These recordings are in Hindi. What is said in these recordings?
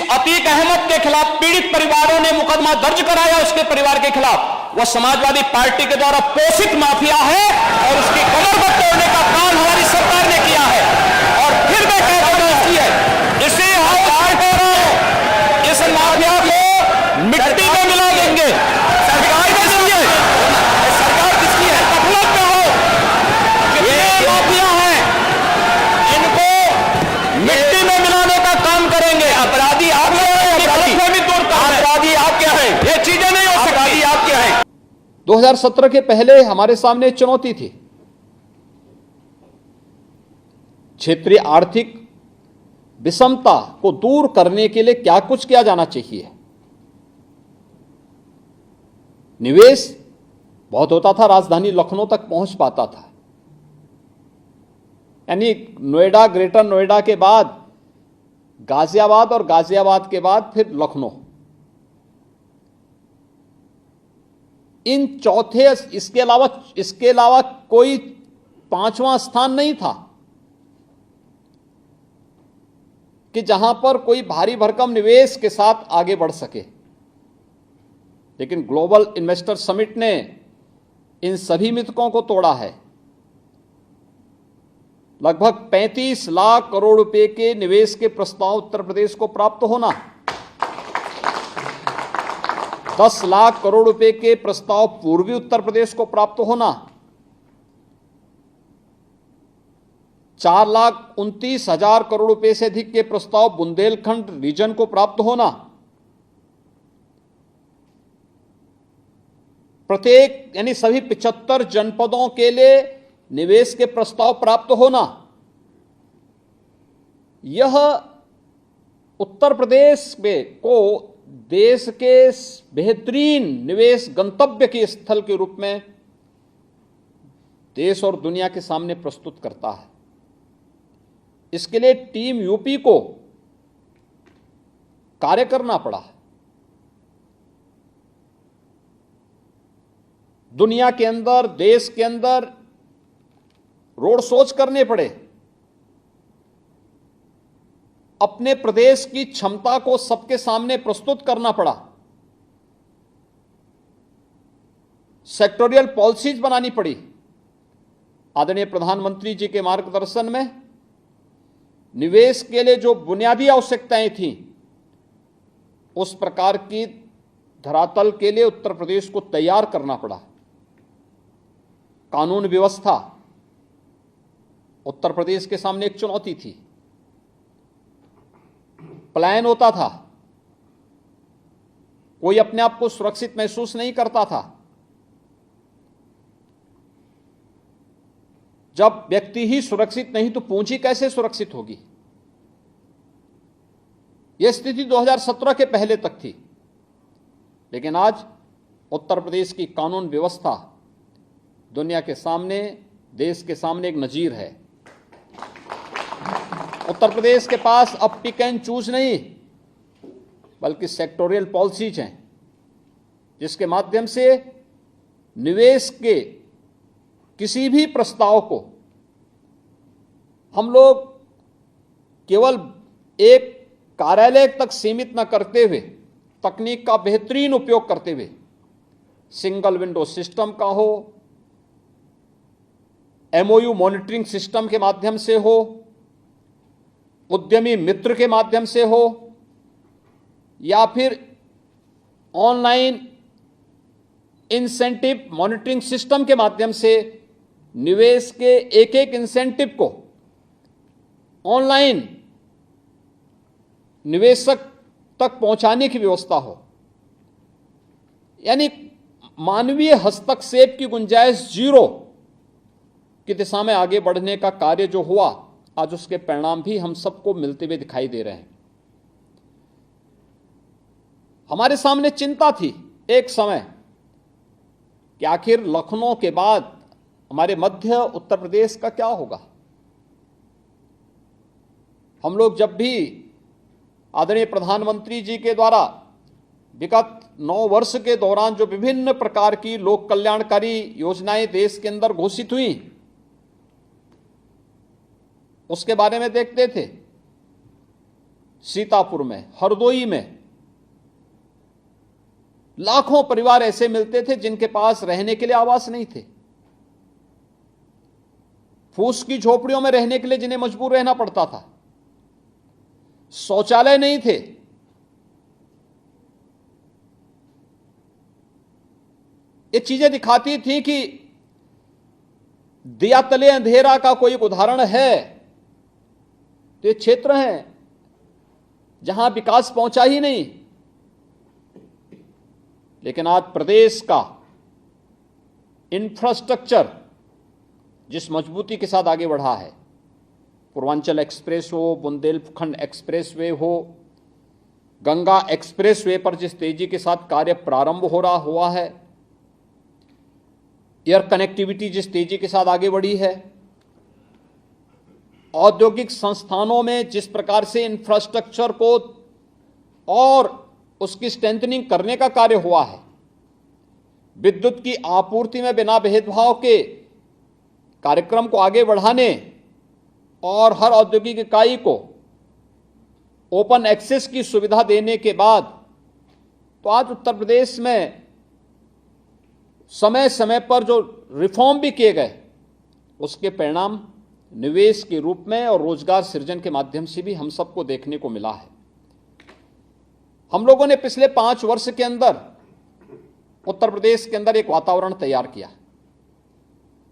अतीक अहमद के खिलाफ पीड़ित परिवारों ने मुकदमा दर्ज कराया, उसके परिवार के खिलाफ, वह समाजवादी पार्टी के द्वारा पोषित माफिया है और उसकी कमर को तोड़ने का काम हमारी सरकार ने किया है। और फिर मैं कहता हूं इसे हम इस माफिया को मिट्टी में मिला देंगे। सरकार किसकी है? सरकार किसकी है? गफलत में हो, ये माफिया हैं, इनको मिट्टी में मिलाने का काम करेंगे। अपराधी आप क्या हैं? अपराधी आप क्या हैं? ये चीजें नहीं हो सकती। आप क्या हैं? 2017 के पहले हमारे सामने चुनौती थी। क्षेत्रीय आर्थिक विषमता को दूर करने के लिए क्या कुछ किया जाना चाहिए। निवेश बहुत होता था, राजधानी लखनऊ तक पहुंच पाता था, यानी नोएडा, ग्रेटर नोएडा के बाद गाजियाबाद और गाजियाबाद के बाद फिर लखनऊ, इन चौथे, इसके अलावा कोई पांचवां स्थान नहीं था कि जहां पर कोई भारी भरकम निवेश के साथ आगे बढ़ सके। लेकिन ग्लोबल इन्वेस्टर समिट ने इन सभी मिथकों को तोड़ा है। लगभग 35 लाख करोड़ रुपए के निवेश के प्रस्ताव उत्तर प्रदेश को प्राप्त होना, 10 लाख करोड़ रुपए के प्रस्ताव पूर्वी उत्तर प्रदेश को प्राप्त होना, 4,29,000 करोड़ रुपए से अधिक के प्रस्ताव बुंदेलखंड रीजन को प्राप्त होना, प्रत्येक यानी सभी 75 जनपदों के लिए निवेश के प्रस्ताव प्राप्त होना, यह उत्तर प्रदेश में को देश के बेहतरीन निवेश गंतव्य के स्थल के रूप में देश और दुनिया के सामने प्रस्तुत करता है। इसके लिए टीम यूपी को कार्य करना पड़ा। दुनिया के अंदर, देश के अंदर रोड शोज करने पड़े, अपने प्रदेश की क्षमता को सबके सामने प्रस्तुत करना पड़ा, सेक्टोरियल पॉलिसीज बनानी पड़ी। आदरणीय प्रधानमंत्री जी के मार्गदर्शन में निवेश के लिए जो बुनियादी आवश्यकताएं थीं, उस प्रकार की धरातल के लिए उत्तर प्रदेश को तैयार करना पड़ा। कानून व्यवस्था उत्तर प्रदेश के सामने एक चुनौती थी। पलायन होता था, कोई अपने आप को सुरक्षित महसूस नहीं करता था। जब व्यक्ति ही सुरक्षित नहीं तो पूंजी कैसे सुरक्षित होगी। यह स्थिति 2017 के पहले तक थी, लेकिन आज उत्तर प्रदेश की कानून व्यवस्था दुनिया के सामने, देश के सामने एक नजीर है। उत्तर प्रदेश के पास अब पिक एंड चूज नहीं, बल्कि सेक्टोरियल पॉलिसीज हैं, जिसके माध्यम से निवेश के किसी भी प्रस्ताव को हम लोग केवल एक कार्यालय तक सीमित न करते हुए, तकनीक का बेहतरीन उपयोग करते हुए, सिंगल विंडो सिस्टम का हो, एमओयू मॉनिटरिंग सिस्टम के माध्यम से हो, उद्यमी मित्र के माध्यम से हो, या फिर ऑनलाइन इंसेंटिव मॉनिटरिंग सिस्टम के माध्यम से निवेश के एक एक इंसेंटिव को ऑनलाइन निवेशक तक पहुंचाने की व्यवस्था हो, यानी मानवीय हस्तक्षेप की गुंजाइश जीरो की दिशा में आगे बढ़ने का कार्य जो हुआ, आज उसके परिणाम भी हम सबको मिलते हुए दिखाई दे रहे हैं। हमारे सामने चिंता थी एक समय कि आखिर लखनऊ के बाद हमारे मध्य उत्तर प्रदेश का क्या होगा। हम लोग जब भी आदरणीय प्रधानमंत्री जी के द्वारा विगत 9 वर्ष के दौरान जो विभिन्न प्रकार की लोक कल्याणकारी योजनाएं देश के अंदर घोषित हुई, उसके बारे में देखते थे, सीतापुर में, हरदोई में लाखों परिवार ऐसे मिलते थे जिनके पास रहने के लिए आवास नहीं थे, फूस की झोपड़ियों में रहने के लिए जिन्हें मजबूर रहना पड़ता था, शौचालय नहीं थे। ये चीजें दिखाती थी कि दिया तले अंधेरा का कोई एक उदाहरण है तो ये क्षेत्र हैं जहां विकास पहुंचा ही नहीं। लेकिन आज प्रदेश का इंफ्रास्ट्रक्चर जिस मजबूती के साथ आगे बढ़ा है, पूर्वांचल एक्सप्रेस हो, बुंदेलखंड एक्सप्रेसवे हो, गंगा एक्सप्रेसवे पर जिस तेजी के साथ कार्य प्रारंभ हो रहा हुआ है, एयर कनेक्टिविटी जिस तेजी के साथ आगे बढ़ी है, औद्योगिक संस्थानों में जिस प्रकार से इंफ्रास्ट्रक्चर को और उसकी स्ट्रेंथनिंग करने का कार्य हुआ है, विद्युत की आपूर्ति में बिना भेदभाव के कार्यक्रम को आगे बढ़ाने और हर औद्योगिक इकाई को ओपन एक्सेस की सुविधा देने के बाद तो आज उत्तर प्रदेश में समय समय पर जो रिफॉर्म भी किए गए उसके परिणाम निवेश के रूप में और रोजगार सृजन के माध्यम से भी हम सबको देखने को मिला है। हम लोगों ने पिछले 5 वर्ष के अंदर उत्तर प्रदेश के अंदर एक वातावरण तैयार किया,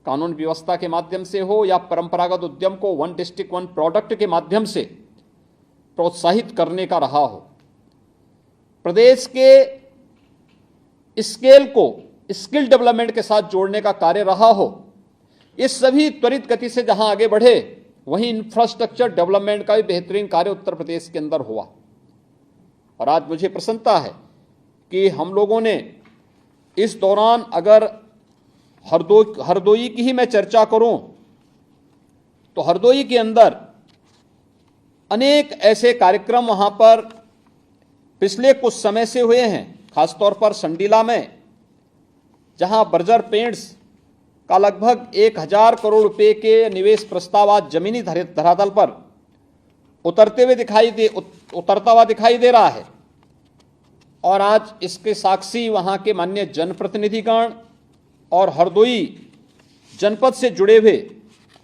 कानून व्यवस्था के माध्यम से हो या परंपरागत उद्यम को वन डिस्ट्रिक्ट वन प्रोडक्ट के माध्यम से प्रोत्साहित करने का रहा हो, प्रदेश के स्केल को स्किल डेवलपमेंट के साथ जोड़ने का कार्य रहा हो। इस सभी त्वरित गति से जहां आगे बढ़े वहीं इंफ्रास्ट्रक्चर डेवलपमेंट का भी बेहतरीन कार्य उत्तर प्रदेश के अंदर हुआ। और आज मुझे प्रसन्नता है कि हम लोगों ने इस दौरान, अगर हरदोई की ही मैं चर्चा करूं तो हरदोई के अंदर अनेक ऐसे कार्यक्रम वहां पर पिछले कुछ समय से हुए हैं, खासतौर पर संडीला में, जहां बर्जर पेंट्स का लगभग 1000 करोड़ रुपए के निवेश प्रस्ताव आज जमीनी धरातल पर उतरता हुआ दिखाई दे रहा है। और आज इसके साक्षी वहां के माननीय जनप्रतिनिधिगण और हरदोई जनपद से जुड़े हुए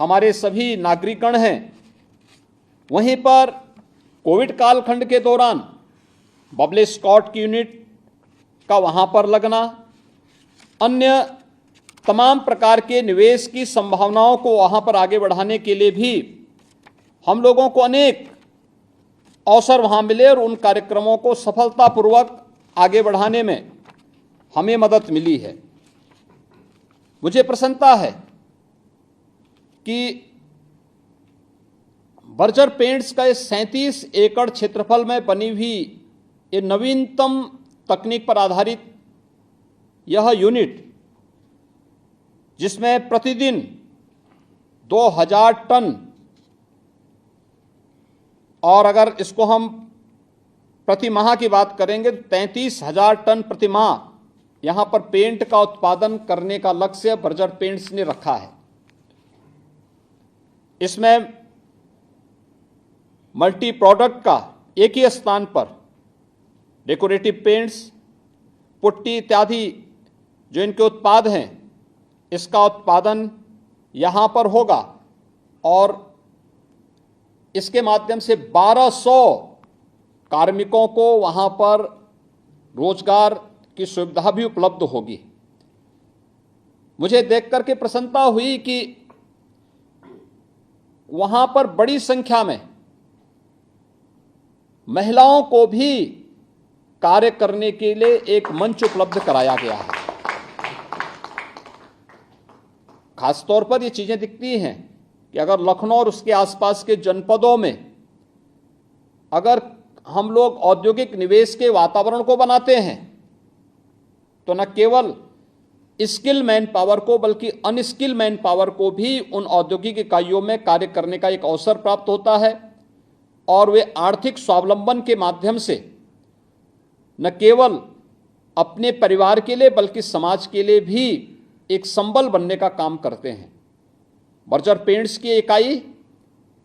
हमारे सभी नागरिकगण हैं। वहीं पर कोविड कालखंड के दौरान बबल स्कॉट की यूनिट का वहां पर लगना, अन्य तमाम प्रकार के निवेश की संभावनाओं को वहां पर आगे बढ़ाने के लिए भी हम लोगों को अनेक अवसर वहां मिले और उन कार्यक्रमों को सफलतापूर्वक आगे बढ़ाने में हमें मदद मिली है। मुझे प्रसन्नता है कि बर्जर पेंट्स का 37 एकड़ क्षेत्रफल में बनी हुई ये नवीनतम तकनीक पर आधारित यह यूनिट, जिसमें प्रतिदिन 2000 टन, और अगर इसको हम प्रति माह की बात करेंगे तो 33,000 टन प्रति माह यहां पर पेंट का उत्पादन करने का लक्ष्य बर्जर पेंट्स ने रखा है। इसमें मल्टी प्रोडक्ट का एक ही स्थान पर डेकोरेटिव पेंट्स, पुट्टी इत्यादि जो इनके उत्पाद हैं, इसका उत्पादन यहां पर होगा और इसके माध्यम से 1200 कार्मिकों को वहां पर रोजगार की सुविधा भी उपलब्ध होगी। मुझे देख करके प्रसन्नता हुई कि वहां पर बड़ी संख्या में महिलाओं को भी कार्य करने के लिए एक मंच उपलब्ध कराया गया है। खासतौर पर ये चीजें दिखती हैं कि अगर लखनऊ और उसके आसपास के जनपदों में अगर हम लोग औद्योगिक निवेश के वातावरण को बनाते हैं तो न केवल स्किल मैन पावर को बल्कि अनस्किल मैन पावर को भी उन औद्योगिक इकाइयों में कार्य करने का एक अवसर प्राप्त होता है और वे आर्थिक स्वावलंबन के माध्यम से न केवल अपने परिवार के लिए बल्कि समाज के लिए भी एक संबल बनने का काम करते हैं। बर्जर पेंट्स की इकाई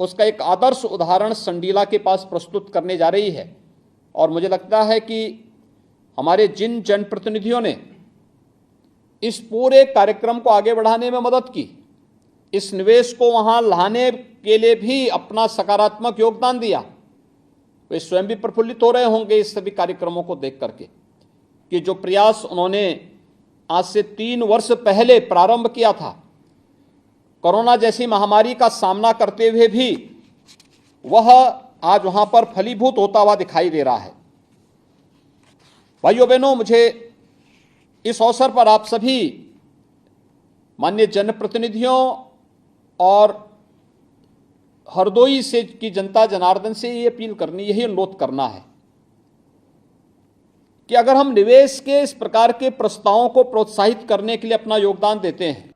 उसका एक आदर्श उदाहरण संडीला के पास प्रस्तुत करने जा रही है। और मुझे लगता है कि हमारे जिन जनप्रतिनिधियों ने इस पूरे कार्यक्रम को आगे बढ़ाने में मदद की, इस निवेश को वहां लाने के लिए भी अपना सकारात्मक योगदान दिया, वे स्वयं भी प्रफुल्लित हो रहे होंगे इस सभी कार्यक्रमों को देख करके कि जो प्रयास उन्होंने आज से 3 वर्ष पहले प्रारंभ किया था, कोरोना जैसी महामारी का सामना करते हुए भी वह आज वहां पर फलीभूत होता हुआ दिखाई दे रहा है। भाइयों बहनों, मुझे इस अवसर पर आप सभी माननीय जनप्रतिनिधियों और हरदोई से की जनता जनार्दन से ये अपील करनी, यही अनुरोध करना है कि अगर हम निवेश के इस प्रकार के प्रस्तावों को प्रोत्साहित करने के लिए अपना योगदान देते हैं